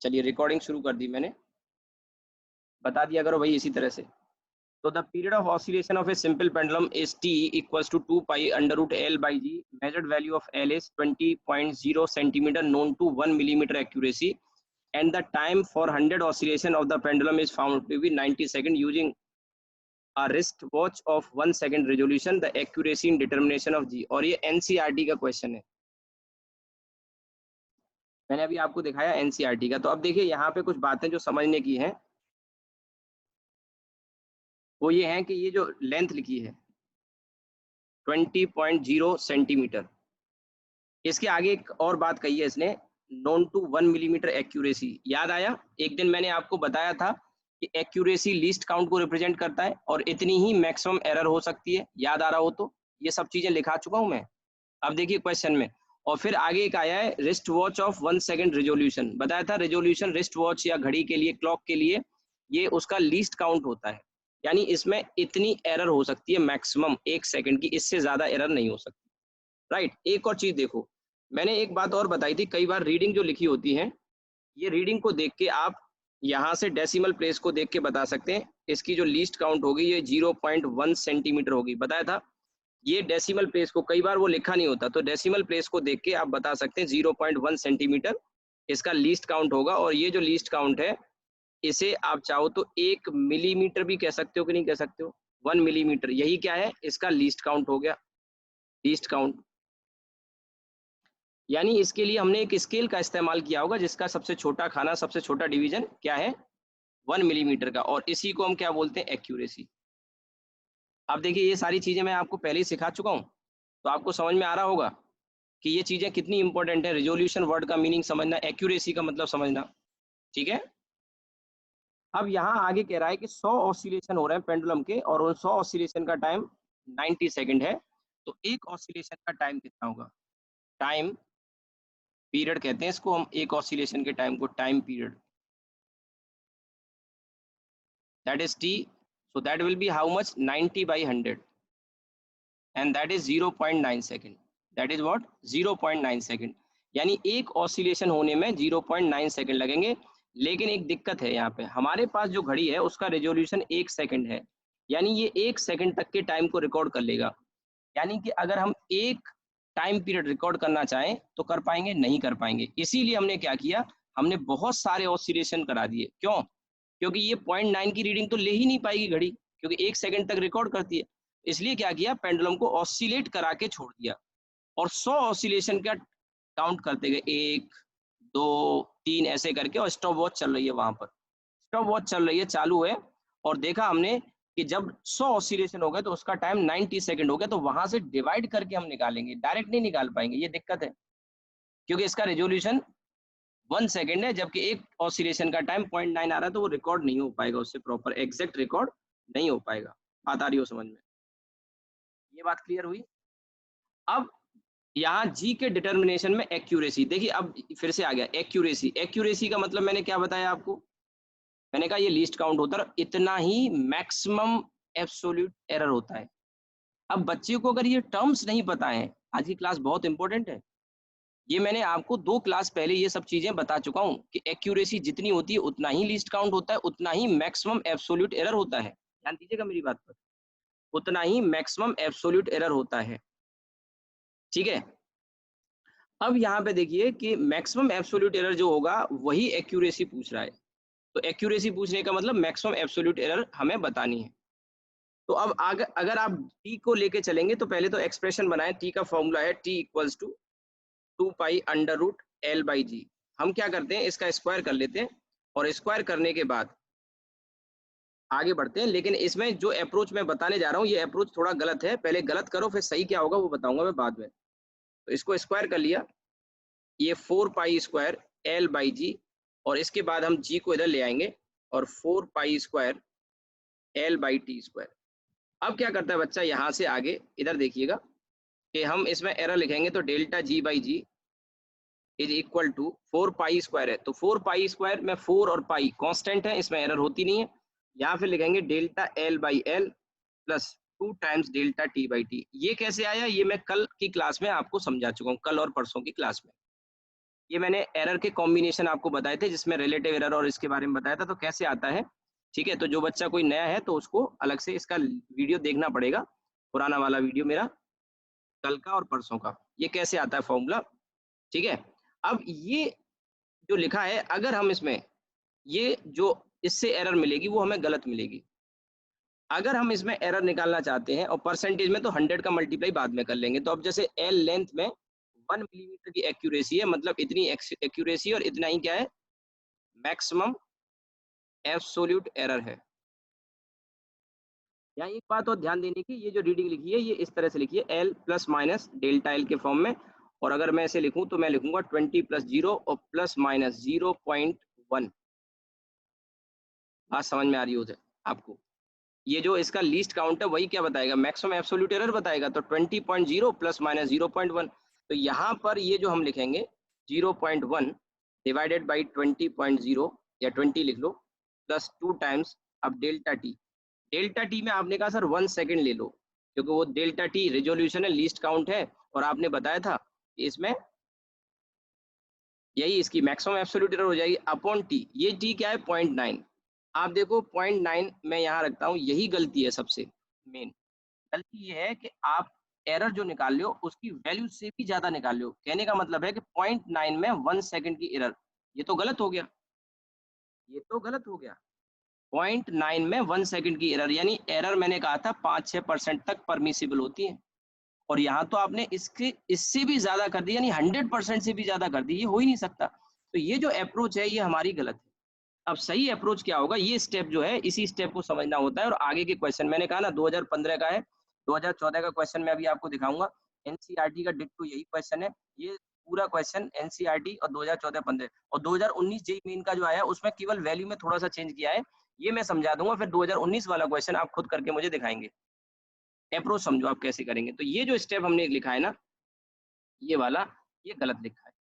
चलिए रिकॉर्डिंग शुरू कर दी मैंने, बता दिया करो भाई इसी तरह से। तो the period of oscillation of a simple pendulum is T equals to 2 pi under root L by g. Measured value of L is 20.0 centimetre known to 1 millimetre accuracy and the time for 100 oscillation of the pendulum is found to be 90 seconds using a wrist watch of 1 second resolution. The accuracy in determination of G। और ये NCERT का question है, मैंने अभी आपको दिखाया NCERT का। तो अब देखिए यहाँ पे कुछ बातें जो समझने की हैं वो ये है कि ये जो लेंथ लिखी है 20.0 सेंटीमीटर, इसके आगे एक और बात कही है इसने, नॉन टू 1 मिलीमीटर एक्यूरेसी। याद आया, एक दिन मैंने आपको बताया था कि एक्यूरेसी लीस्ट काउंट को रिप्रेजेंट करता है और इतनी ही मैक्सिमम एरर हो सकती है, याद आ रहा हो तो। ये सब चीजें लिखा चुका हूं मैं। अब देखिए क्वेश्चन में, और फिर आगे एक आया है wrist watch of 1 second resolution. बताया था रेजोल्यूशन रिस्ट वॉच या घड़ी के लिए, क्लॉक के लिए, ये उसका लीस्ट काउंट होता है, यानी इसमें इतनी एरर हो सकती है मैक्सिमम 1 सेकंड की, इससे ज्यादा एरर नहीं हो सकती। राइट। एक और चीज देखो, मैंने एक बात और बताई थी, कई बार रीडिंग जो लिखी होती है, ये रीडिंग को देख के आप यहाँ से डेसिमल प्लेस को देख के बता सकते हैं इसकी जो लीस्ट काउंट होगी ये 0.1 सेंटीमीटर होगी। बताया था ये डेसिमल प्लेस को, कई बार वो लिखा नहीं होता, तो डेसिमल प्लेस को देख के आप बता सकते हैं 0.1 सेंटीमीटर इसका लीस्ट काउंट होगा। और ये जो लीस्ट काउंट है इसे आप चाहो तो 1 मिलीमीटर भी कह सकते हो कि नहीं कह सकते हो, 1 मिलीमीटर, यही क्या है इसका लीस्ट काउंट हो गया, लीस्ट काउंट। यानी इसके लिए हमने एक स्केल का इस्तेमाल किया होगा जिसका सबसे छोटा खाना, सबसे छोटा डिवीजन क्या है, 1 मिलीमीटर का, और इसी को हम क्या बोलते हैं, एक्यूरेसी। अब देखिए ये सारी चीजें मैं आपको पहले ही सिखा चुका हूं, तो आपको समझ में आ रहा होगा कि ये चीजें कितनी इंपॉर्टेंट है। रेजोल्यूशन वर्ड का मीनिंग समझना, एक्यूरेसी का मतलब समझना, ठीक है। अब यहाँ आगे कह रहा है कि 100 ऑसिलेशन हो रहे हैं पेंडुलम के, और उन 100 ऑसिलेशन का टाइम 90 सेकंड है। तो एक ऑसिलेशन का टाइम कितना होगा, टाइम पीरियड कहते हैं इसको हम, एक ऑसिलेशन के टाइम को time period, that is t, so that will be how much, 90 by 100 and that is 0.9 second, that is what, 0.9 second। यानी एक ऑसिलेशन होने में 0.9 सेकंड लगेंगे। लेकिन एक दिक्कत है यहाँ पे, हमारे पास जो घड़ी है उसका रेजोल्यूशन 1 सेकंड है, यानी ये 1 सेकंड तक के टाइम को रिकॉर्ड कर लेगा। यानी कि अगर हम एक टाइम पीरियड रिकॉर्ड करना चाहें तो कर पाएंगे, नहीं कर पाएंगे। इसीलिए हमने क्या किया, हमने बहुत सारे ऑसिलेशन करा दिए। क्यों? क्योंकि ये 0.9 की रीडिंग तो ले ही नहीं पाएगी घड़ी, क्योंकि 1 सेकंड तक रिकॉर्ड करती है। इसलिए क्या किया, पेंडुलम को ऑसिलेट करा के छोड़ दिया, और 100 ऑसिलेशन का काउंट करते गए, 1 2 3 ऐसे करके, और स्टॉप वॉच चल रही है वहां पर, स्टॉप वॉच चल रही है, चालू है। और देखा हमने कि जब 100 ऑसिलेशन हो गए तो उसका टाइम 90 सेकंड हो गया, तो वहां से डिवाइड करके हम निकालेंगे, डायरेक्ट नहीं निकाल पाएंगे, ये दिक्कत है, क्योंकि इसका रेजोल्यूशन 1 सेकंड है, जबकि एक ऑसिलेशन का टाइम 0.9 आ रहा है, तो वो रिकॉर्ड नहीं हो पाएगा, उससे प्रॉपर एग्जैक्ट रिकॉर्ड नहीं हो पाएगा। बात आ रही हो समझ में, ये बात क्लियर हुई। अब यहाँ जी के डिटर्मिनेशन में एक्यूरेसी, देखिए अब फिर से आ गया एक्यूरेसी। एक्यूरेसी का मतलब मैंने क्या बताया आपको, मैंने कहा ये लीस्ट काउंट होता है, इतना ही मैक्सिमम एब्सोल्यूट एरर होता है। अब बच्चे को अगर ये टर्म्स नहीं पता है, आज की क्लास बहुत इंपॉर्टेंट है, ये मैंने आपको 2 क्लास पहले ये सब चीजें बता चुका हूं कि एक्यूरेसी जितनी होती है उतना ही लीस्ट काउंट होता है, उतना ही मैक्सिमम एब्सोल्यूट एरर होता है। ध्यान दीजिएगा मेरी बात पर, उतना ही मैक्सिमम एब्सोल्यूट एरर होता है, ठीक है। अब यहाँ पे देखिए कि मैक्सिमम एब्सोल्यूट एरर जो होगा वही एक्यूरेसी पूछ रहा है, तो एक्यूरेसी पूछने का मतलब मैक्सिमम एब्सोल्यूट एरर हमें बतानी है। तो अब अगर आप टी को लेके चलेंगे तो पहले तो एक्सप्रेशन बनाएं, टी का फॉर्मूला है T equals to 2 pi under root L by G. हम क्या करते हैं, इसका स्क्वायर कर लेते हैं, और स्क्वायर करने के बाद आगे बढ़ते हैं। लेकिन इसमें जो अप्रोच मैं बताने जा रहा हूँ ये अप्रोच थोड़ा गलत है, पहले गलत करो फिर सही क्या होगा वो बताऊंगा मैं बाद में। तो इसको स्क्वायर कर लिया, ये 4 pi square L by G, और इसके बाद हम जी को इधर ले आएंगे, और 4 pi square L by T square. अब क्या करता है बच्चा, यहाँ से आगे इधर देखिएगा कि हम इसमें एरर लिखेंगे, तो delta ji by g is equal to 4 pi square है, तो 4 पाई स्क्वायर में 4 और पाई कांस्टेंट है, इसमें एरर होती नहीं है। यहाँ फिर लिखेंगे delta L by L plus 2 times delta T by T. ये कैसे आया, ये मैं कल की क्लास में आपको समझा चुका हूँ, कल और परसों की क्लास में। ये मैंने एरर के कॉम्बिनेशन आपको बताए थे, जिसमें रिलेटिव एरर और इसके बारे में बताया था, तो कैसे आता है। ठीक है, तो जो बच्चा कोई नया है तो उसको अलग से इसका वीडियो देखना पड़ेगा, पुराना वाला वीडियो मेरा कल का और परसों का, ये कैसे आता है फॉर्मूला। ठीक है, अब ये जो लिखा है, अगर हम इसमें ये जो इससे एरर मिलेगी वो हमें गलत मिलेगी। अगर हम इसमें एरर निकालना चाहते हैं और परसेंटेज में, तो 100 का मल्टीप्लाई बाद में कर लेंगे। तो अब जैसे एल लेंथ में 1 मिलीमीटर की एक्यूरेसी है, मतलब इतनी एक्यूरेसी और इतना ही क्या है, मैक्सिमम एब्सोल्यूट एरर है। यहाँ एक बात और ध्यान देने की, ये जो रीडिंग लिखी है ये इस तरह से लिखी है, L plus minus delta L के फॉर्म में। और अगर मैं ऐसे लिखूं तो मैं लिखूंगा 20 + 0 और प्लस माइनस 0.1। बात समझ में आ रही हो आपको। ये जो इसका लीस्ट काउंट है वही क्या बताएगा, मैक्सिमम एब्सोल्यूट एरर बताएगा। तो 20.0 प्लस माइनस 0.1, तो यहाँ पर ये जो हम लिखेंगे 0.1 डिवाइडेड बाई 20.0 या 20 लिख लो, प्लस 2 टाइम्स अब डेल्टा टी। डेल्टा टी में आपने कहा सर 1 सेकेंड ले लो, क्योंकि वो डेल्टा टी रेजोल्यूशन है, लीस्ट काउंट है, और आपने बताया था कि इसमें यही इसकी मैक्सिमम एब्सोल्यूट एरर हो जाएगी अपॉन टी। ये टी क्या है, 0.9। आप देखो 0.9 मैं यहाँ रखता हूँ, यही गलती है सबसे मेन। गलती ये है कि आप एरर जो निकाल लो उसकी वैल्यू से भी ज्यादा निकाल लो। कहने का मतलब है कि 0.9 में 1 सेकंड की एरर, ये तो गलत हो गया, ये तो गलत हो गया। 0.9 में 1 सेकंड की एरर, यानी एरर मैंने कहा था 5-6% तक परमिसिबल होती है, और यहाँ तो आपने इसके इससे भी ज्यादा कर दी, यानी 100% से भी ज्यादा कर दी। ये हो ही नहीं सकता। तो ये जो अप्रोच है ये हमारी गलत है। अब सही अप्रोच क्या होगा, ये स्टेप जो है, इसी स्टेप को समझना होता है। और आगे के क्वेश्चन मैंने कहा ना 2015 का है, 2014 का क्वेश्चन मैं अभी आपको दिखाऊंगा। एनसीईआरटी का डिट्टो यही क्वेश्चन है, ये पूरा क्वेश्चन एनसीईआरटी और 2014-15 और 2019 जेईई मेन का जो आया उसमें केवल वैल्यू में थोड़ा सा चेंज किया है, ये मैं समझा दूंगा। फिर 2019 वाला क्वेश्चन आप खुद करके मुझे दिखाएंगे, अप्रोच समझो आप कैसे करेंगे। तो ये जो स्टेप हमने लिखा है ना, ये वाला, ये गलत लिखा है।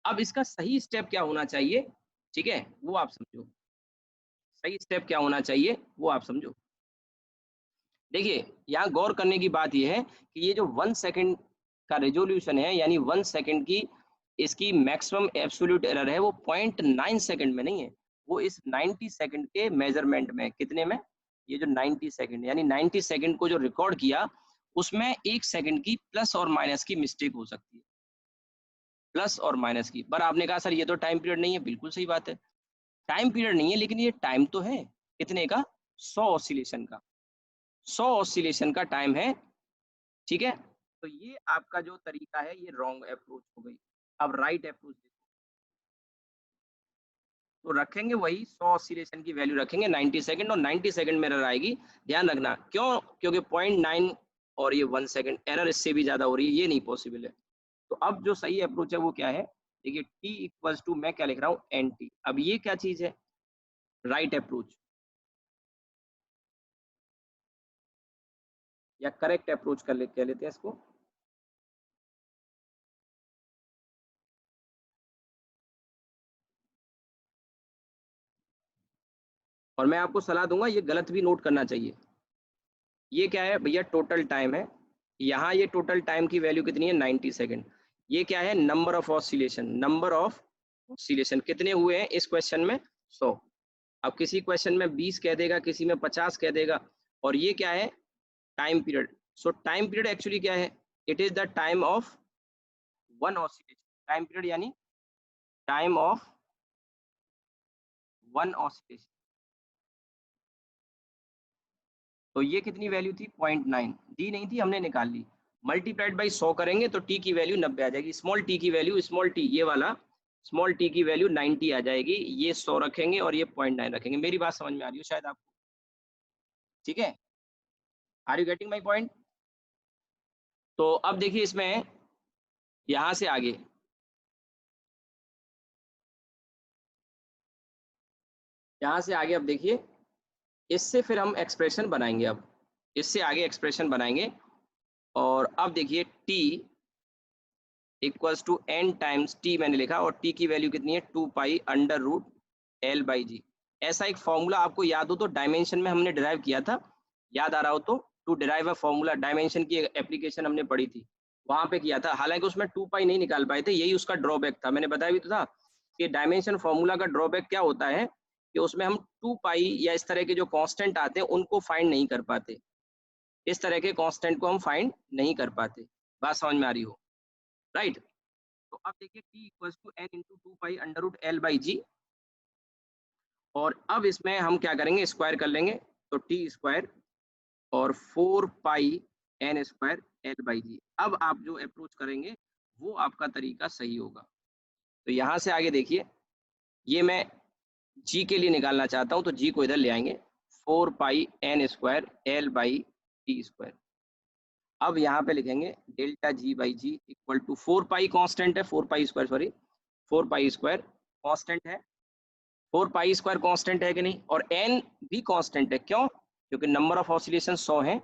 अब इसका सही स्टेप क्या होना चाहिए, ठीक है, वो आप समझो। सही स्टेप क्या होना चाहिए वो आप समझो। देखिए, यहाँ गौर करने की बात यह है कि ये जो 1 सेकंड का रेजोल्यूशन है, यानी 1 सेकंड की इसकी मैक्सिमम एब्सोल्यूट एरर है, वो 0.9 सेकंड में नहीं है, वो इस 90 सेकंड के मेजरमेंट में। कितने में, ये जो 90 सेकंड, यानी 90 सेकंड को जो रिकॉर्ड किया उसमें 1 सेकंड की प्लस और माइनस की मिस्टेक हो सकती है, प्लस और माइनस की। पर आपने कहा सर ये तो टाइम पीरियड नहीं है, बिल्कुल सही बात है, टाइम पीरियड नहीं है, लेकिन ये टाइम तो है। कितने का, 100 ऑसिलेशन का, 100 ऑसिलेशन का टाइम है। ठीक है, तो ये आपका जो तरीका है ये रॉन्ग अप्रोच हो गई। अब राइट अप्रोच तो रखेंगे वही 100 ऑसिलेशन की वैल्यू रखेंगे 90 सेकंड, और 90 सेकंड में एरर आएगी। ध्यान रखना क्यों, क्योंकि 0.9 और ये 1 सेकंड, एरर इससे भी ज्यादा हो रही है, ये नहीं पॉसिबल है। तो अब जो सही अप्रोच है वो क्या है, देखिए टी इक्वल्स टू, मैं क्या लिख रहा हूँ, एन टी। अब ये क्या चीज है, राइट अप्रोच या करेक्ट अप्रोच कह लेते हैं इसको। और मैं आपको सलाह दूंगा ये गलत भी नोट करना चाहिए। ये क्या है भैया, टोटल टाइम है। यहाँ ये टोटल टाइम की वैल्यू कितनी है, 90 सेकेंड। ये क्या है, number of oscillation, number of oscillation कितने हुए हैं इस क्वेश्चन में, 100। अब किसी क्वेश्चन में 20 कह देगा, किसी में 50 कह देगा। और ये क्या है, टाइम पीरियड। सो टाइम पीरियड एक्चुअली क्या है, it is the time of 1 oscillation. Time period यानी टाइम ऑफ 1 ऑसिलेशन। तो ये कितनी वैल्यू थी, 0.9 दी नहीं थी, हमने निकाल ली। मल्टीप्लाइड बाई 100 करेंगे तो टी की वैल्यू 90 आ जाएगी। स्मॉल टी की वैल्यू, स्मॉल टी ये वाला, स्मॉल टी की वैल्यू 90 आ जाएगी। ये 100 रखेंगे और ये 0.9 रखेंगे। मेरी बात समझ में आ रही हो शायद आपको, ठीक है, are you getting my point. तो अब देखिए इसमें, यहाँ से आगे, यहाँ से आगे अब देखिए, इससे फिर हम एक्सप्रेशन बनाएंगे। अब इससे आगे एक्सप्रेशन बनाएंगे। और अब देखिए T equals to N times T मैंने लिखा, और टी की वैल्यू कितनी है, 2 pi under root L by G. ऐसा एक फॉर्मूला आपको याद हो तो डायमेंशन में हमने डिराइव किया था, याद आ रहा हो तो, to derive a formula, dimension की एप्लीकेशन हमने पढ़ी थी। वहां पे किया था, हालांकि उसमें 2 पाई नहीं निकाल पाए थे, यही उसका ड्रॉबैक था। मैंने बताया भी तो था कि डायमेंशन फॉर्मूला का ड्रॉबैक क्या होता है कि उसमें हम 2 पाई या इस तरह के जो कांस्टेंट आते हैं उनको फाइंड नहीं कर पाते, इस तरह के कांस्टेंट को हम फाइंड नहीं कर पाते। बात समझ में आ रही हो, राइट? तो अब देखिए t equals to n into 2 pi under root L by G, और अब इसमें हम क्या करेंगे, स्क्वायर कर लेंगे, तो टी स्क्वायर और 4 pi N square L by जी। अब आप जो अप्रोच करेंगे वो आपका तरीका सही होगा। तो यहाँ से आगे देखिए, ये मैं जी के लिए निकालना चाहता हूँ, तो जी को इधर ले आएंगे, 4 pi N square L by T square. अब यहाँ पे लिखेंगे delta ji by G equal to 4 pi constant है, 4 pi square sorry 4 pi square constant है, 4 पाई स्क्वायर कांस्टेंट है कि नहीं, और एन भी कांस्टेंट है। क्यों? क्योंकि नंबर ऑफ ऑसिलेशन 100 है,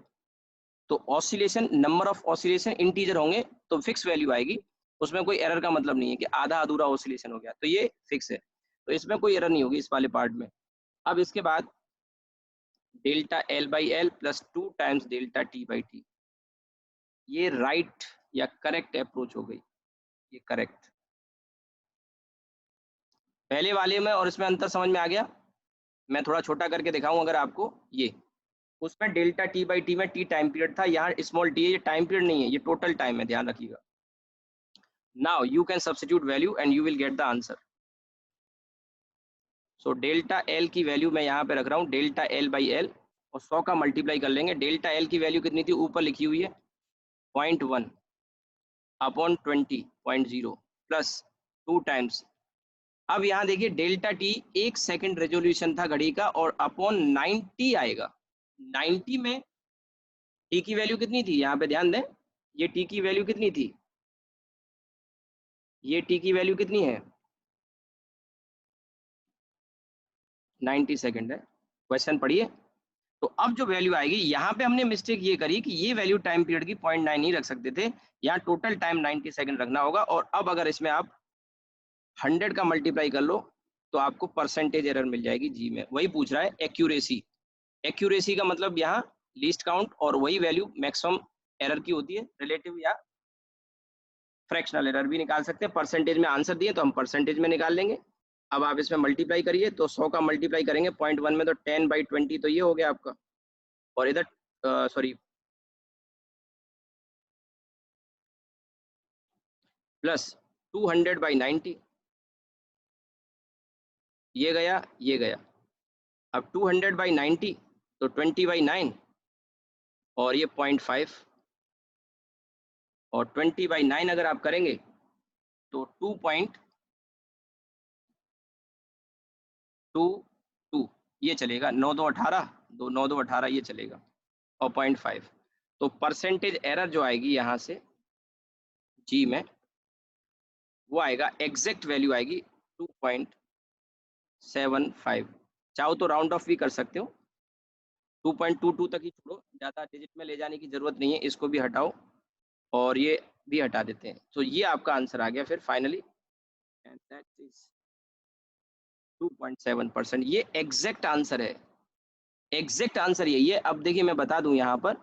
तो oscillation number of oscillation integer होंगे तो फिक्स वैल्यू आएगी, उसमें कोई एरर का मतलब नहीं है कि आधा अधूरा ऑसिलेशन हो गया, तो ये फिक्स है, तो इसमें कोई एरर नहीं होगी इस वाले पार्ट में। अब इसके बाद delta L by L plus 2 times delta T by T, ये राइट या करेक्ट अप्रोच हो गई, ये करेक्ट। पहले वाले में और इसमें अंतर समझ में आ गया? मैं थोड़ा छोटा करके दिखाऊं अगर आपको, ये उसमें डेल्टा टी बाई टी में टी टाइम पीरियड था, यहाँ स्मॉल टी है, ये टाइम पीरियड नहीं है, ये टोटल टाइम है, ध्यान रखिएगा। Now you can substitute value and you will get the answer. So delta L की वैल्यू मैं यहाँ पे रख रहा हूँ, डेल्टा एल बाई एल, और 100 का मल्टीप्लाई कर लेंगे। डेल्टा एल की वैल्यू कितनी थी, ऊपर लिखी हुई है 0.1 अपॉन 20.0 प्लस 2 टाइम्स। अब यहाँ देखिए डेल्टा टी 1 सेकंड रेजोल्यूशन था घड़ी का, और अपॉन 90 आएगा। 90 में टी की वैल्यू कितनी थी, यहाँ पे ध्यान दें, ये टी की वैल्यू कितनी थी, ये टी की वैल्यू कितनी है, 90 सेकंड है। क्वेश्चन पढ़िए। तो अब जो वैल्यू आएगी, यहाँ पे हमने मिस्टेक ये करी कि ये वैल्यू टाइम पीरियड की 0.9 नहीं रख सकते थे, यहाँ टोटल टाइम 90 सेकंड रखना होगा। और अब अगर इसमें आप 100 का मल्टीप्लाई कर लो तो आपको परसेंटेज एरर मिल जाएगी जी में। वही पूछ रहा है एक्यूरेसी, एक्यूरेसी का मतलब यहाँ लीस्ट काउंट, और वही वैल्यू मैक्सिमम एरर की होती है, रिलेटिव या फ्रैक्शनल एरर भी निकाल सकते हैं। परसेंटेज में आंसर दिए तो हम परसेंटेज में निकाल लेंगे। अब आप इसमें मल्टीप्लाई करिए, तो 100 का मल्टीप्लाई करेंगे 0.1 में, तो 10/20, तो ये हो गया आपका। और इधर सॉरी प्लस 200/90, ये गया ये गया। अब 200/90 तो 20/9, और ये 0.5, और 20/9 अगर आप करेंगे तो 2.22, ये चलेगा। 9 2 18, 9 2 18 ये चलेगा, और 0.5। तो परसेंटेज एरर जो आएगी यहाँ से जी में, वो आएगा, एग्जैक्ट वैल्यू आएगी 2.75। चाहो तो राउंड ऑफ भी कर सकते हो, 2.22 तक ही छोड़ो, ज़्यादा डिजिट में ले जाने की जरूरत नहीं है, इसको भी हटाओ और ये भी हटा देते हैं। तो ये आपका आंसर आ गया फिर फाइनली, एंड दैट इज 2.7%। ये एग्जैक्ट आंसर है, एग्जैक्ट आंसर यही है। अब देखिए मैं बता दूं यहाँ पर,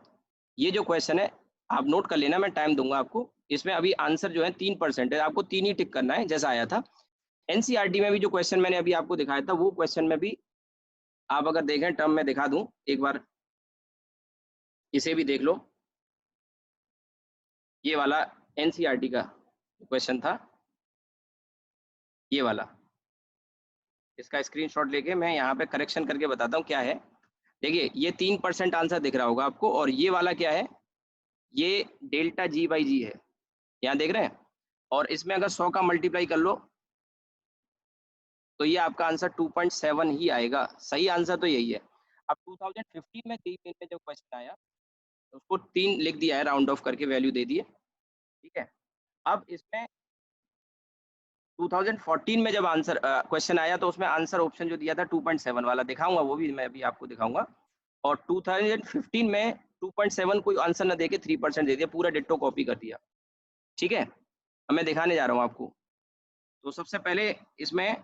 ये जो क्वेश्चन है आप नोट कर लेना, मैं टाइम दूंगा आपको। इसमें अभी आंसर जो है 3% है, आपको 3 ही टिक करना है जैसा आया था। एनसीईआरटी में भी जो क्वेश्चन मैंने अभी आपको दिखाया था, वो क्वेश्चन में भी आप अगर देखें, टर्म में दिखा दूं एक बार, इसे भी देख लो। ये वाला एनसीईआरटी का क्वेश्चन था, ये वाला, इसका स्क्रीनशॉट लेके मैं यहाँ पे करेक्शन करके बताता हूँ क्या है। देखिए ये 3% आंसर दिख रहा होगा आपको, और ये वाला क्या है, ये डेल्टा जी बाई जी है, यहाँ देख रहे हैं। और इसमें अगर 100 का मल्टीप्लाई कर लो तो ये आपका आंसर 2.7 ही आएगा। सही आंसर तो यही है। अब 2015 में 3 दिन में जो क्वेश्चन आया, तो उसको 3 लिख दिया है, राउंड ऑफ करके वैल्यू दे दिए, ठीक है। अब इसमें 2014 में जब आंसर क्वेश्चन आया, तो उसमें आंसर ऑप्शन जो दिया था 2.7 वाला, दिखाऊंगा वो भी मैं अभी आपको दिखाऊंगा। और 2015 में 2.7 कोई आंसर ना देके 3% दे दिया, पूरा डिट्टो कॉपी कर दिया, ठीक है। अब मैं दिखाने जा रहा हूँ आपको। तो सबसे पहले इसमें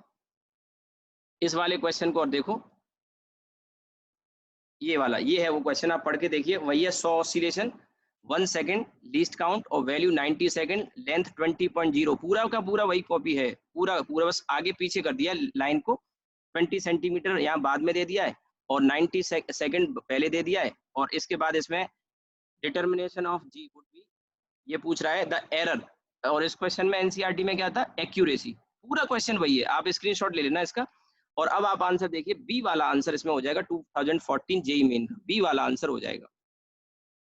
इस वाले क्वेश्चन को और देखो, ये वाला, ये है वो क्वेश्चन, आप पढ़ के देखिए, वही है 100 ऑसिलेशन। 1 सेकंड लीस्ट काउंट और वैल्यू 90 सेकंड, लेंथ 20.0, पूरा का पूरा वही कॉपी है, पूरा पूरा, बस आगे पीछे कर दिया लाइन को, 20 सेंटीमीटर यहाँ बाद में दे दिया है और 90 सेकंड पहले दे दिया है। और इसके बाद इसमें determination of G would be, ये पूछ रहा है द एरर, और इस क्वेश्चन में एनसीईआरटी में क्या था, एक्यूरेसी, पूरा क्वेश्चन वही है, आप स्क्रीनशॉट ले लेना इसका। और अब आप आंसर देखिए, बी वाला आंसर इसमें हो जाएगा 2014 जेई मेन का, बी वाला आंसर हो जाएगा।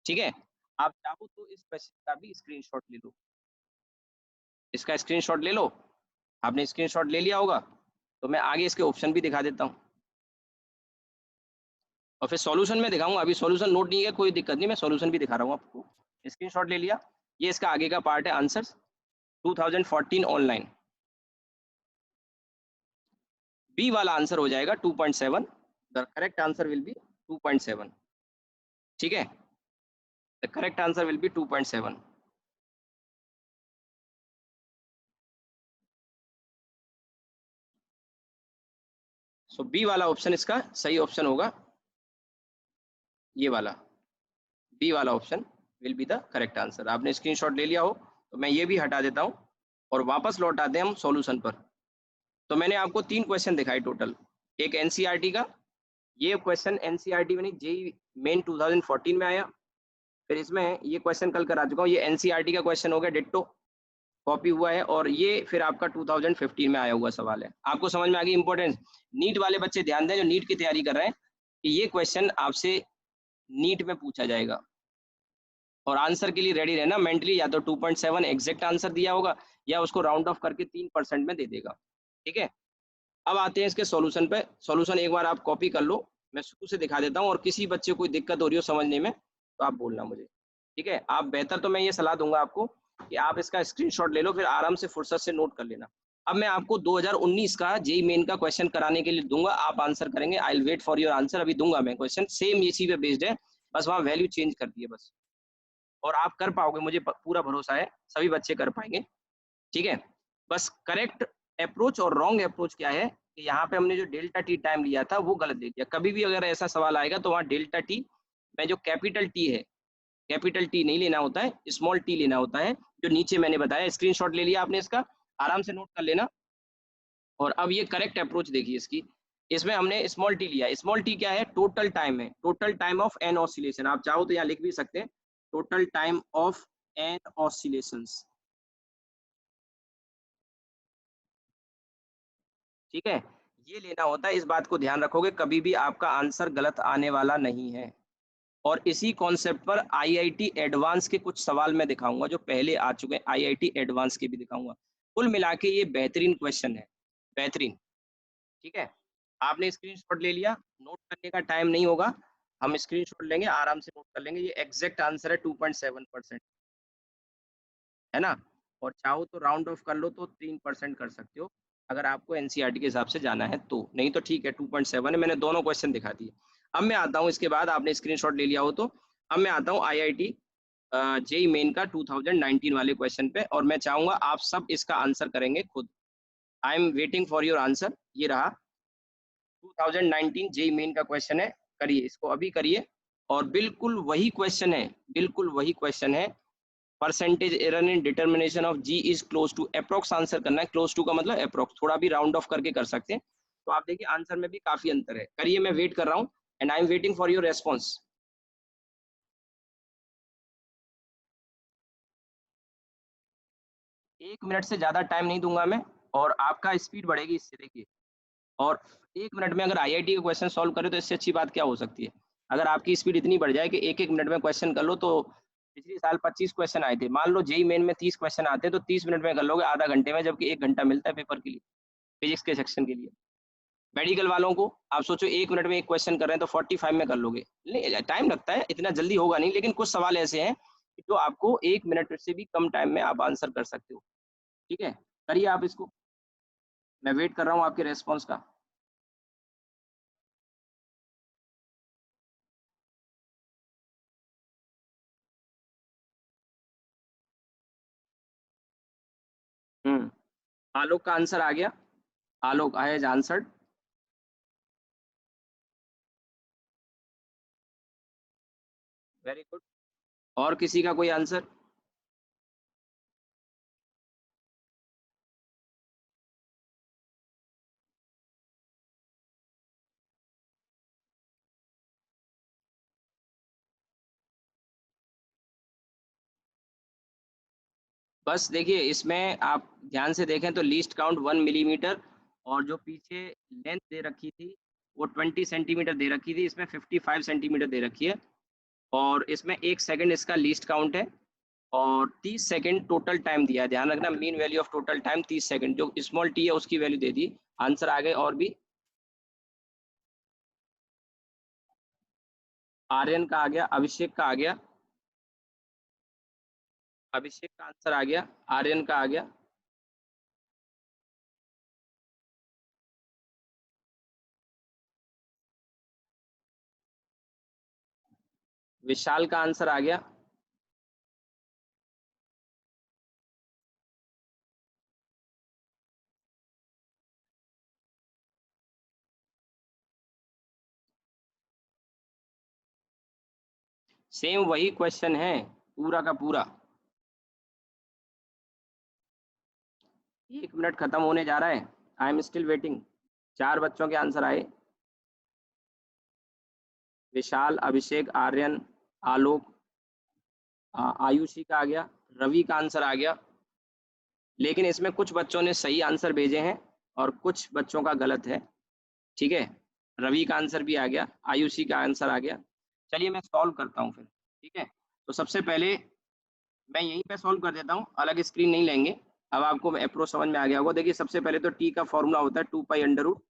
ठीक है, आप चाहो तो इस क्वेश्चन का भी स्क्रीनशॉट ले लो, इसका स्क्रीनशॉट ले लो, आपने स्क्रीनशॉट ले लिया होगा तो मैं आगे इसके ऑप्शन भी दिखा देता हूँ और फिर सॉल्यूशन में दिखाऊंगा। अभी सॉल्यूशन नोट नहीं है, कोई दिक्कत नहीं, मैं सॉल्यूशन भी दिखा रहा हूँ आपको। स्क्रीनशॉट ले लिया, ये इसका आगे का पार्ट है, आंसर्स 2014 ऑनलाइन, बी वाला आंसर हो जाएगा 2.7, the correct answer will be 2.7। ठीक है, the correct answer will be 2.7। So B वाला ऑप्शन इसका सही ऑप्शन होगा, ये वाला बी वाला option will be the correct answer. आपने स्क्रीनशॉट ले लिया हो तो मैं ये भी हटा देता हूँ और वापस लौट आते हैं हम सॉल्यूशन पर। तो मैंने आपको 3 क्वेश्चन दिखाए टोटल, एक एनसीईआरटी का, ये क्वेश्चन एनसीईआरटी में नहीं, जेई मेन 2014 में आया, फिर इसमें ये क्वेश्चन कल करा चुका हूँ, ये एनसीईआरटी का क्वेश्चन हो गया, डिट्टो कॉपी हुआ है, और ये फिर आपका 2015 में आया हुआ सवाल है। आपको समझ में आ गई इंपॉर्टेंस। नीट वाले बच्चे ध्यान दें जो नीट की तैयारी कर रहे हैं कि ये क्वेश्चन आपसे नीट में पूछा जाएगा, और आंसर के लिए रेडी रहना मेंटली, या तो 2.7 एग्जैक्ट आंसर दिया होगा या उसको राउंड ऑफ करके 3% में दे देगा। ठीक है, अब आते हैं इसके सॉल्यूशन पे। सॉल्यूशन एक बार आप कॉपी कर लो, मैं शुरू से दिखा देता हूँ, और किसी बच्चे को कोई दिक्कत हो रही हो समझने में तो आप बोलना मुझे। ठीक है, आप बेहतर तो मैं ये सलाह दूंगा आपको कि आप इसका स्क्रीनशॉट ले लो, फिर आराम से फुर्सत से नोट कर लेना। अब मैं आपको 2019 का जेई मेन का क्वेश्चन कराने के लिए दूंगा, आप आंसर करेंगे, I will wait for your answer. अभी दूंगा मैं क्वेश्चन, सेम इसी पे बेस्ड है, बस वहाँ वैल्यू चेंज कर दी है बस, और आप कर पाओगे, मुझे पूरा भरोसा है, सभी बच्चे कर पाएंगे। ठीक है, बस करेक्ट अप्रोच और रॉन्ग अप्रोच क्या है कि यहाँ पे हमने जो डेल्टा टी टाइम लिया था वो गलत दे दिया। कभी भी अगर ऐसा सवाल आएगा तो वहाँ डेल्टा टी में जो कैपिटल टी है, कैपिटल टी नहीं लेना होता है, स्मॉल टी लेना होता है, जो नीचे मैंने बताया। स्क्रीनशॉट ले लिया आपने इसका, आराम से नोट कर लेना। और अब ये करेक्ट अप्रोच देखिए इसकी, इसमें हमने स्मॉल टी लिया। स्मॉल टी क्या है, टोटल टाइम है, total time of an oscillation, आप चाहो तो यहाँ लिख भी सकते हैं, total time of an oscillations. ठीक है, ये लेना होता है, इस बात को ध्यान रखोगे, कभी भी आपका आंसर गलत आने वाला नहीं है। और इसी कॉन्सेप्ट पर आईआईटी एडवांस के कुछ सवाल मैं दिखाऊंगा जो पहले आ चुके हैं, आईआईटी एडवांस के भी दिखाऊंगा। कुल मिला के ये बेहतरीन क्वेश्चन है, बेहतरीन। ठीक है, आपने स्क्रीनशॉट ले लिया, नोट करने का टाइम नहीं होगा, हम स्क्रीनशॉट लेंगे, आराम से नोट कर लेंगे। ये एग्जैक्ट आंसर है 2.7%, है ना। और चाहो तो राउंड ऑफ कर लो तो 3% कर सकते हो, अगर आपको एनसीईआरटी के हिसाब से जाना है तो, नहीं तो ठीक है 2.7 है, मैंने दोनों क्वेश्चन दिखा दिए। अब मैं आता हूँ, इसके बाद आपने स्क्रीनशॉट ले लिया हो तो अब मैं आता हूँ आईआईटी जेई मेन का 2019 वाले क्वेश्चन पे, और मैं चाहूंगा आप सब इसका आंसर करेंगे खुद। I am waiting for your answer. ये रहा 2019 जेई मेन का क्वेश्चन है, करिए इसको, अभी करिए। और बिल्कुल वही क्वेश्चन है, बिल्कुल वही क्वेश्चन है, percentage error in determination of G is close to, approx answer करना है, क्लोज टू का मतलब अप्रोक्स, थोड़ा भी राउंड ऑफ करके कर सकते हैं। तो आप देखिए आंसर में भी काफी अंतर है, करिए, मैं वेट कर रहा हूँ and I am waiting for your response. 1 minute से ज्यादा टाइम नहीं दूंगा मैं, और आपका स्पीड बढ़ेगी इससे, देखिए। और 1 मिनट में अगर आईआईटी का क्वेश्चन सॉल्व करे तो इससे अच्छी बात क्या हो सकती है। अगर आपकी स्पीड इतनी बढ़ जाए कि एक एक मिनट में क्वेश्चन कर लो, तो पिछले साल 25 क्वेश्चन आए थे, मान लो जेई मेन में 30 क्वेश्चन आते हैं तो 30 मिनट में कर लोगे, आधा घंटे में, जबकि 1 घंटा मिलता है पेपर के लिए, फिजिक्स के सेक्शन के लिए। मेडिकल वालों को आप सोचो 1 मिनट में एक क्वेश्चन कर रहे हैं तो 45 में कर लोगे, नहीं टाइम लगता है, इतना जल्दी होगा नहीं, लेकिन कुछ सवाल ऐसे हैं जो आपको 1 मिनट से भी कम टाइम में आप आंसर कर सकते हो। ठीक है, करिए आप इसको, मैं वेट कर रहा हूँ आपके रेस्पॉन्स का। आलोक का आंसर आ गया, आलोक हैज आंसर्ड। Very good. और किसी का कोई आंसर? बस देखिए, इसमें आप ध्यान से देखें तो लीस्ट काउंट 1 मिलीमीटर, और जो पीछे लेंथ दे रखी थी वो 20 सेंटीमीटर दे रखी थी, इसमें 55 सेंटीमीटर दे रखी है। और इसमें 1 सेकंड इसका लीस्ट काउंट है, और 30 सेकंड टोटल टाइम दिया है। ध्यान रखना, mean value of total time 30 second, जो स्मॉल टी है उसकी वैल्यू दे दी। आंसर आ गए। और भी आर्यन का आ गया, अभिषेक का आ गया, अभिषेक का आंसर आ गया, आर्यन का आ गया, विशाल का आंसर आ गया। सेम वही क्वेश्चन है, पूरा का पूरा। 1 मिनट खत्म होने जा रहा है, आई एम स्टिल वेटिंग। 4 बच्चों के आंसर आए, विशाल, अभिषेक, आर्यन, आलोक, आयुषी का आ गया, रवि का आंसर आ गया। लेकिन इसमें कुछ बच्चों ने सही आंसर भेजे हैं और कुछ बच्चों का गलत है। ठीक है, रवि का आंसर भी आ गया, आयुषी का आंसर आ गया। चलिए मैं सॉल्व करता हूँ फिर। ठीक है, तो सबसे पहले मैं यहीं पे सॉल्व कर देता हूँ, अलग स्क्रीन नहीं लेंगे। अब आपको अप्रोच समझ में आ गया होगा। देखिए, सबसे पहले तो टी का फॉर्मूला होता है 2 पाई अंडर रूट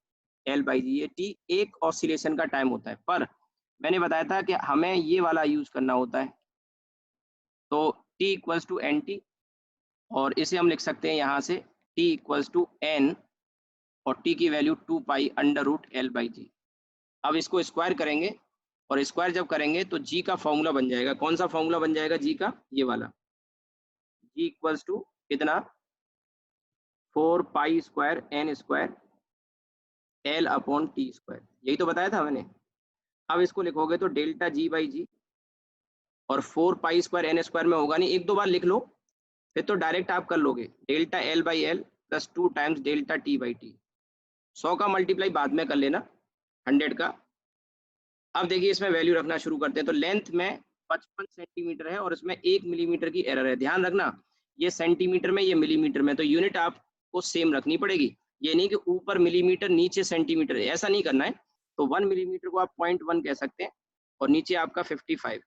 L/G। ये टी एक ऑसिलेशन का टाइम होता है, पर मैंने बताया था कि हमें ये वाला यूज करना होता है। तो T equals to N T, और इसे हम लिख सकते हैं यहाँ से टी इक्वल्स टू एन, और टी की value 2 pi under root L/G। अब इसको स्क्वायर करेंगे, और स्क्वायर जब करेंगे तो जी का फॉर्मूला बन जाएगा। कौन सा फॉर्मूला बन जाएगा जी का? ये वाला, जी इक्वल्स टू कितना, 4 pi square N square L/T square. यही तो बताया था मैंने। अब इसको लिखोगे तो डेल्टा G/G, और 4 पाई स्क्वायर N स्क्वायर में होगा नहीं, एक दो बार लिख लो, फिर तो डायरेक्ट आप कर लोगे। Delta L/L plus 2 times delta T/T। 100 का मल्टीप्लाई बाद में कर लेना, 100 का। अब देखिए, इसमें वैल्यू रखना शुरू करते हैं। तो लेंथ में 55 सेंटीमीटर है, और इसमें 1 मिलीमीटर की एरर है। ध्यान रखना, ये सेंटीमीटर में, ये मिलीमीटर में, तो यूनिट आपको सेम रखनी पड़ेगी। ये नहीं कि ऊपर मिलीमीटर नीचे सेंटीमीटर, ऐसा नहीं करना है। तो 1 मिलीमीटर को आप 0.1 कह सकते हैं, और नीचे आपका 55।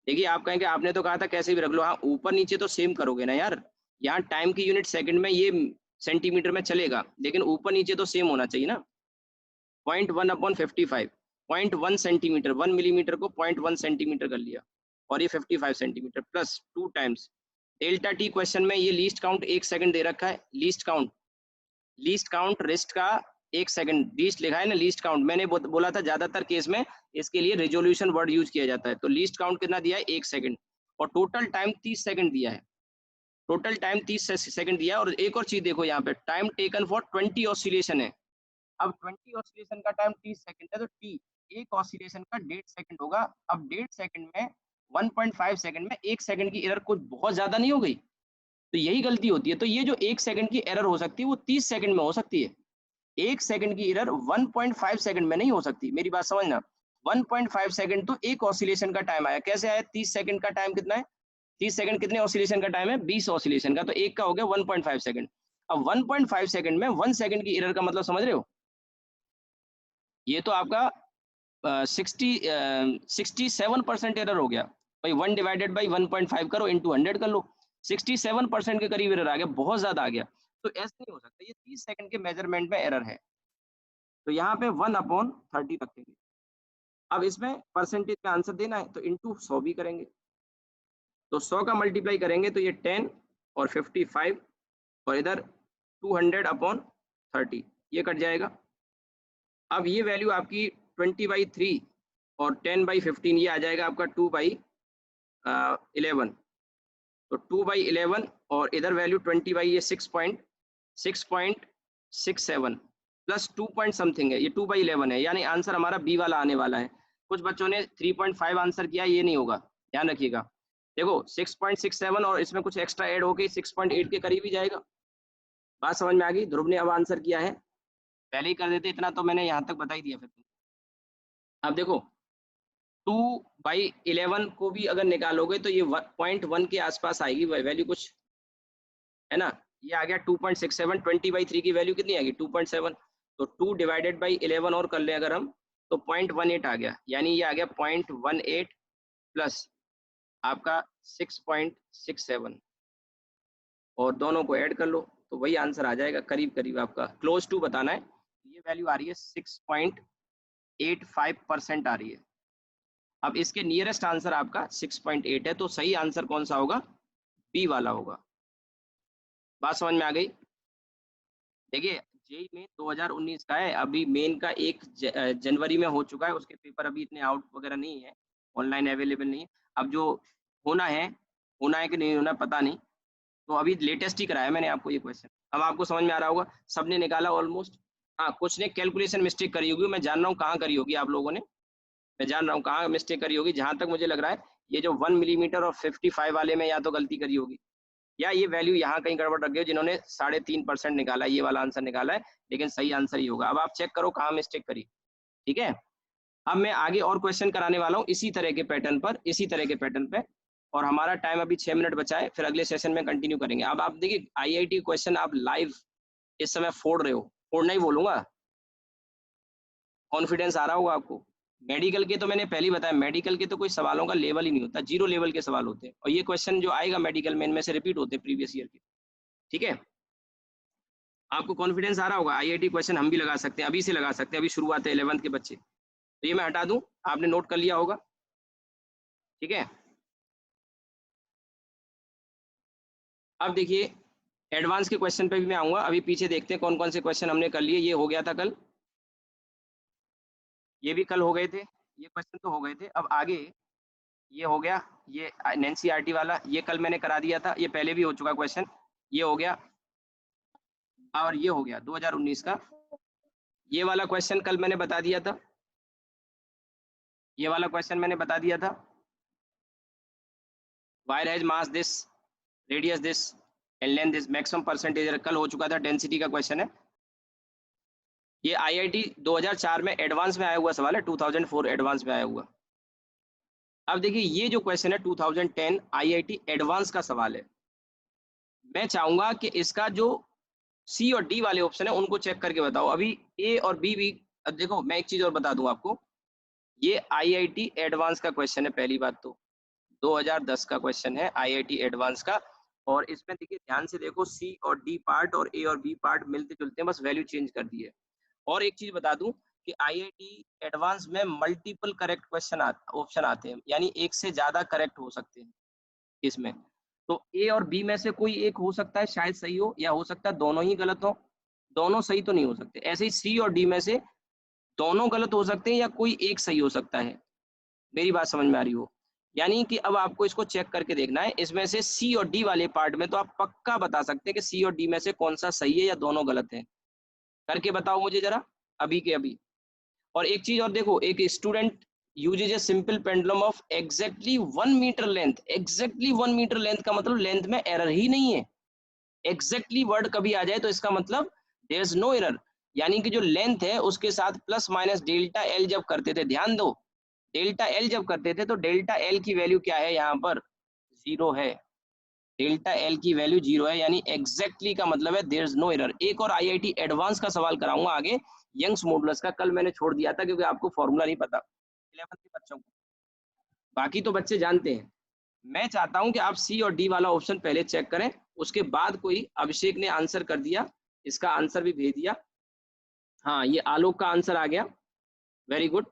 देखिए, आप कहेंगे आपने तो कहा था कैसे भी रख लो। हाँ, ऊपर नीचे तो सेम करोगे ना यार। यहाँ टाइम की यूनिट सेकंड में, ये सेंटीमीटर में चलेगा, लेकिन ऊपर नीचे तो सेम होना चाहिए ना। 0.1/55, 0.1 सेंटीमीटर, 1 मिलीमीटर को 0.1 सेंटीमीटर कर लिया, और ये 55 centimetre plus 2 times delta T। Question में ये लीस्ट काउंट 1 सेकंड दे रखा है। Least count, least count rest का 1 सेकंड लीस्ट लिखा है ना, लीस्ट काउंट। मैंने बोला था ज्यादातर केस में इसके लिए रेजोल्यूशन वर्ड यूज किया जाता है। तो लीस्ट काउंट कितना दिया है? 1 सेकंड, और टोटल टाइम 30 सेकंड दिया है। टोटल टाइम 30 सेकंड दिया है। और एक और चीज देखो, यहाँ पे टाइम टेकन फॉर 20 ऑसिलेशन है। अब 20 ऑसिलेशन का टाइम 30 सेकंड है, तो टी एक ऑसिलेशन का 1.5 सेकंड होगा। अब 1.5 सेकंड में, 1.5 सेकंड में 1 सेकंड की एरर कुछ बहुत ज्यादा नहीं हो गई? तो यही गलती होती है। तो ये जो 1 सेकंड की एरर हो सकती है, वो 30 सेकंड में हो सकती है। 1 सेकंड की एरर 1.5 सेकंड में नहीं हो सकती। मेरी बात समझना, 1.5 सेकंड तो एक ऑसिलेशन का टाइम आया। कैसे आया? 30 सेकंड का टाइम कितना है? 30 सेकंड कितने ऑसिलेशन का टाइम है? 20 ऑसिलेशन का, तो एक का हो गया 1.5 सेकंड। अब 1.5 सेकंड में 1 सेकंड की एरर का मतलब समझ रहे हो? ये तो आपका 67% एरर हो गया भाई। 1/1.5 करो, इंटू 100 कर लो, 67% के करीब एरर आ गया, बहुत ज्यादा आ गया। तो ऐसे नहीं हो सकता, ये 30 सेकंड के मेजरमेंट में एरर है। तो यहाँ पे 1/30 रखेंगे। अब इसमें परसेंटेज में आंसर देना है, तो इंटू 100 भी करेंगे। तो 100 का मल्टीप्लाई करेंगे तो ये 10 और 55, और इधर 200/30, ये कट जाएगा। अब ये वैल्यू आपकी 20/3 और 10/15, ये आ जाएगा आपका 2/11। तो 2/11, और इधर वैल्यू 20 बाई, ये 6.67 प्लस 2 पॉइंट समथिंग है, ये 2/11 है। यानी आंसर हमारा बी वाला आने वाला है। कुछ बच्चों ने 3.5 आंसर किया, ये नहीं होगा, ध्यान रखिएगा। देखो 6.67 और इसमें कुछ एक्स्ट्रा ऐड होके 6.8 के करीब ही जाएगा। बात समझ में आ गई? ध्रुव ने अब आंसर किया है, पहले ही कर देते, इतना तो मैंने यहाँ तक बता ही दिया। फिर अब देखो 2/11 को भी अगर निकालोगे तो ये 0.1 के आसपास आएगी वैल्यू कुछ, है ना। ये आ गया 2.67, 20/3 की वैल्यू कितनी आएगी 2.7, तो 2 डिवाइडेड बाई 11 और कर लें अगर हम तो 0.18 आ गया, यानी ये आ गया 0.18 प्लस आपका 6.67 और दोनों को ऐड कर लो तो वही आंसर आ जाएगा, करीब करीब आपका क्लोज टू बताना है। ये वैल्यू आ रही है 6.85% आ रही है। अब इसके नियरेस्ट आंसर आपका 6.8 है, तो सही आंसर कौन सा होगा, बी वाला होगा। बात समझ में आ गई? देखिए जेई में 2019 का है, अभी मेन का 1 जनवरी में हो चुका है, उसके पेपर अभी इतने आउट वगैरह नहीं है, ऑनलाइन अवेलेबल नहीं है। अब जो होना है कि नहीं होना पता नहीं, तो अभी लेटेस्ट ही कराया मैंने आपको ये क्वेश्चन। अब आपको समझ में आ रहा होगा, सबने निकाला ऑलमोस्ट। हाँ कुछ ने कैलकुलेशन मिस्टेक करी होगी, मैं जान रहा हूँ कहाँ करी होगी आप लोगों ने, मैं जान रहा हूँ कहाँ मिस्टेक करी होगी। जहां तक मुझे लग रहा है ये जो 1 मिलीमीटर और 55 वाले में या तो गलती करी होगी, या ये वैल्यू यहाँ कहीं गड़बड़ रख गई, जिन्होंने 3.5% निकाला, ये वाला आंसर निकाला है, लेकिन सही आंसर ही होगा। अब आप चेक करो कहाँ मिस्टेक करी, ठीक है। अब मैं आगे और क्वेश्चन कराने वाला हूँ इसी तरह के पैटर्न पर, इसी तरह के पैटर्न पे, और हमारा टाइम अभी 6 मिनट बचा है, फिर अगले सेशन में कंटिन्यू करेंगे। अब आप देखिए आईआईटी क्वेश्चन आप लाइव इस समय फोड़ रहे हो, फोड़ना ही बोलूंगा, कॉन्फिडेंस आ रहा होगा आपको। मेडिकल के तो मैंने पहले ही बताया, मेडिकल के तो कोई सवालों का लेवल ही नहीं होता, 0 लेवल के सवाल होते हैं, और ये क्वेश्चन जो आएगा मेडिकल में इनमें से रिपीट होते हैं प्रीवियस ईयर के, ठीक है। आपको कॉन्फिडेंस आ रहा होगा, आईआईटी क्वेश्चन हम भी लगा सकते हैं, अभी से लगा सकते हैं, अभी शुरुआत है 11th के बच्चे, तो ये मैं हटा दूं, आपने नोट कर लिया होगा, ठीक है। अब देखिए एडवांस के क्वेश्चन पे भी मैं आऊंगा, अभी पीछे देखते हैं कौन कौन से क्वेश्चन हमने कर लिए। ये हो गया था कल, ये भी कल हो गए थे, ये क्वेश्चन तो हो गए थे। अब आगे ये हो गया, ये एनसीईआरटी वाला, ये कल मैंने करा दिया था, ये पहले भी हो चुका क्वेश्चन, ये हो गया। और ये हो गया 2019 का, ये वाला क्वेश्चन कल मैंने बता दिया था, ये वाला क्वेश्चन मैंने बता दिया था, wire has mass this, radius this and length this, maximum percentage कल हो चुका था, डेंसिटी का क्वेश्चन है। ये आईआईटी 2004 में एडवांस में आया हुआ सवाल है, 2004 एडवांस में आया हुआ। अब देखिए ये जो क्वेश्चन है 2010 आईआईटी एडवांस का सवाल है, मैं चाहूंगा कि इसका जो सी और डी वाले ऑप्शन है उनको चेक करके बताओ। अभी ए और बी भी, अब देखो मैं एक चीज और बता दूं आपको, ये आईआईटी एडवांस का क्वेश्चन है, पहली बात तो 2010 का क्वेश्चन है आईआईटी एडवांस का, और इसमें देखिए ध्यान से देखो, सी और डी पार्ट और ए और बी पार्ट मिलते जुलते हैं, बस वैल्यू चेंज कर दी है। और एक चीज बता दूं कि आईआईटी एडवांस में मल्टीपल करेक्ट क्वेश्चन ऑप्शन आते हैं, यानी एक से ज्यादा करेक्ट हो सकते हैं इसमें, तो ए और बी में से कोई एक हो सकता है शायद सही हो, या हो सकता है दोनों ही गलत हो, दोनों सही तो नहीं हो सकते। ऐसे ही सी और डी में से दोनों गलत हो सकते हैं या कोई एक सही हो सकता है, मेरी बात समझ में आ रही हो। यानी कि अब आपको इसको चेक करके देखना है, इसमें से सी और डी वाले पार्ट में तो आप पक्का बता सकते हैं कि सी और डी में से कौन सा सही है या दोनों गलत है, करके बताओ मुझे जरा अभी के अभी। और एक चीज और देखो, एक student uses a simple pendulum of exactly 1 metre length, exactly 1 metre length का मतलब लेंथ में एरर ही नहीं है, एग्जैक्टली वर्ड कभी आ जाए तो इसका मतलब देयर इज नो एरर, यानी कि जो लेंथ है उसके साथ प्लस माइनस डेल्टा एल जब करते थे, ध्यान दो, डेल्टा एल जब करते थे तो डेल्टा एल की वैल्यू क्या है यहाँ पर, 0 है, डेल्टा एल की वैल्यू 0 है, यानी एग्जैक्टली का मतलब है देयर इज नो एरर। एक और आईआईटी एडवांस का सवाल कराऊंगा आगे, यंग्स मॉडुलस का, कल मैंने छोड़ दिया था क्योंकि आपको फॉर्मूला नहीं पता 11th के बच्चों को, बाकी तो बच्चे जानते हैं। मैं चाहता हूं कि आप सी और डी वाला ऑप्शन पहले चेक करें, उसके बाद कोई, अभिषेक ने आंसर कर दिया, इसका आंसर भी भेज दिया, हाँ ये आलोक का आंसर आ गया, वेरी गुड,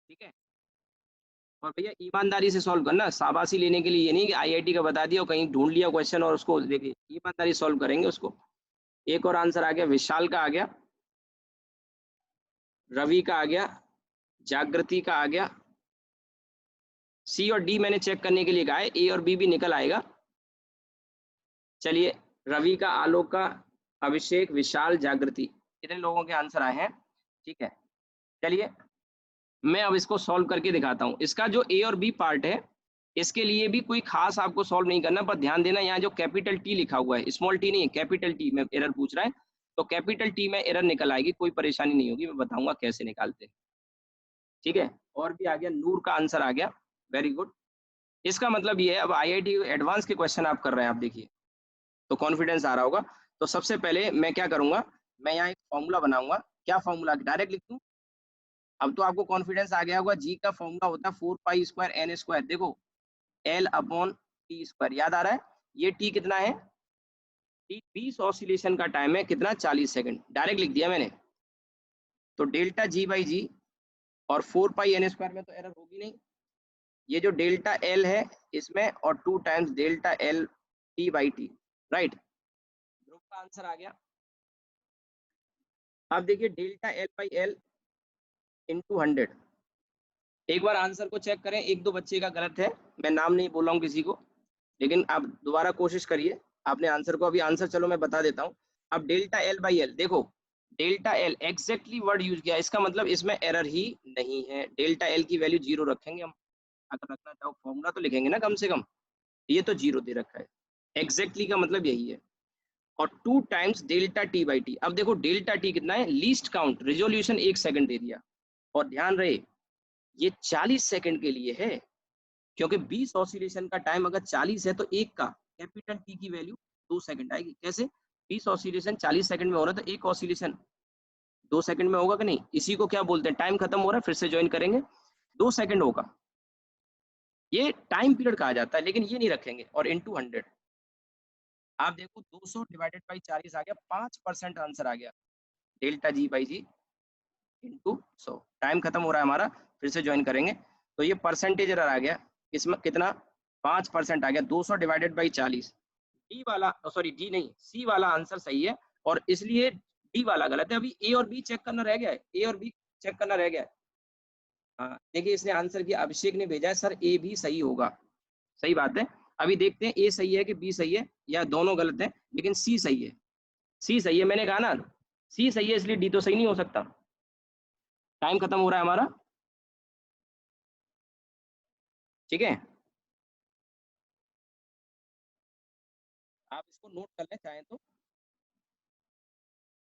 ठीक है। और भैया ईमानदारी से सॉल्व करना, शाबाशी लेने के लिए, ये नहीं कि आईआईटी का बता दिया और कहीं ढूंढ लिया क्वेश्चन और उसको देखिए, ईमानदारी सॉल्व करेंगे उसको। एक और आंसर आ गया, विशाल का आ गया, रवि का आ गया, जागृति का आ गया, सी और डी मैंने चेक करने के लिए कहा है, ए और बी भी निकल आएगा। चलिए रवि का, आलोक का, अभिषेक, विशाल, जागृति, इतने लोगों के आंसर आए हैं, ठीक है। चलिए मैं अब इसको सॉल्व करके दिखाता हूँ। इसका जो ए और बी पार्ट है, इसके लिए भी कोई खास आपको सॉल्व नहीं करना, पर ध्यान देना यहाँ जो कैपिटल टी लिखा हुआ है, स्मॉल टी नहीं, कैपिटल टी में एरर पूछ रहा है, तो कैपिटल टी में एरर निकल आएगी, कोई परेशानी नहीं होगी, मैं बताऊंगा कैसे निकालते हैं। ठीक है, और भी आ गया, नूर का आंसर आ गया, वेरी गुड। इसका मतलब ये है, अब आईआईटी एडवांस के क्वेश्चन आप कर रहे हैं, आप देखिए तो कॉन्फिडेंस आ रहा होगा। तो सबसे पहले मैं क्या करूंगा, मैं यहाँ एक फॉर्मूला बनाऊंगा। क्या फॉर्मूला, डायरेक्ट लिख दूं? अब तो आपको कॉन्फिडेंस आ गया होगा, जी का फॉर्मूला होता है 4 पाई स्क्वायर एन स्क्वायर, देखो एल अपॉन टी स्क्वायर, याद आ रहा है? ये टी कितना है? टी 20 ऑसिलेशन का टाइम है, कितना? 40 सेकंड, डायरेक्ट लिख दिया मैंने। तो डेल्टा जी बाई जी, और 4 पाई एन स्क्वायर में तो एरर होगी नहीं, ये जो डेल्टा एल है इसमें, और 2 times delta L T by T, right. Dhruv का आंसर आ गया। अब देखिए delta L by L into 100। एक बार आंसर को चेक करें, एक दो बच्चे का गलत है, मैं नाम नहीं बोल रहा हूँ किसी को, लेकिन आप दोबारा कोशिश करिए। आपने आंसर को, अभी आंसर चलो मैं बता देता हूँ। अब डेल्टा एल बाई एल, देखो delta L exactly word use किया, इसका मतलब इसमें एरर ही नहीं है। डेल्टा एल की वैल्यू 0 रखेंगे हम, अगर रखना चाहो फॉर्मूला तो लिखेंगे ना कम से कम, ये तो 0 दे रखा है, एग्जैक्टली का मतलब यही है। और 2 times delta T by T, अब देखो डेल्टा टी कितना है, लीस्ट काउंट रिजोल्यूशन 1 सेकंड दे दिया, और ध्यान रहे ये 40 सेकंड के लिए है, क्योंकि 20 ऑसिलेशन का टाइम अगर 40 है तो एक का कैपिटल टी की वैल्यू 2 सेकंड आएगी। कैसे? 20 ऑसिलेशन 40 सेकंड में हो रहा है, तो एक ऑसिलेशन 2 सेकंड में होगा कि नहीं? इसी को क्या बोलते हैं, टाइम खत्म हो रहा है, फिर से ज्वाइन करेंगे, 2 सेकंड होगा, ये टाइम पीरियड कहा जाता है, लेकिन ये नहीं रखेंगे। और इंटू 100, आप देखो 200 डिवाइडेड बाई 40 आ गया, 5% आंसर आ गया, delta ji by G into 100। Time खत्म हो रहा है हमारा, फिर से ज्वाइन करेंगे। तो ये परसेंटेज एरर आ गया, इसमें कितना? 5% आ गया, 200 डिवाइडेड बाई 40। डी वाला, सॉरी डी नहीं, सी वाला आंसर सही है, और इसलिए डी वाला गलत है। अभी ए और बी चेक करना रह गया है, ए और बी चेक करना रह गया है। हाँ देखिए, इसने आंसर किया, अभिषेक ने भेजा है सर ए भी सही होगा, सही बात है। अभी देखते हैं ए सही है कि बी सही है, या दोनों गलत है, लेकिन सी सही है। सी सही है, मैंने कहा ना सी सही है, इसलिए डी तो सही नहीं हो सकता। टाइम खत्म हो रहा है हमारा, ठीक है। आप इसको नोट कर लें चाहें तो।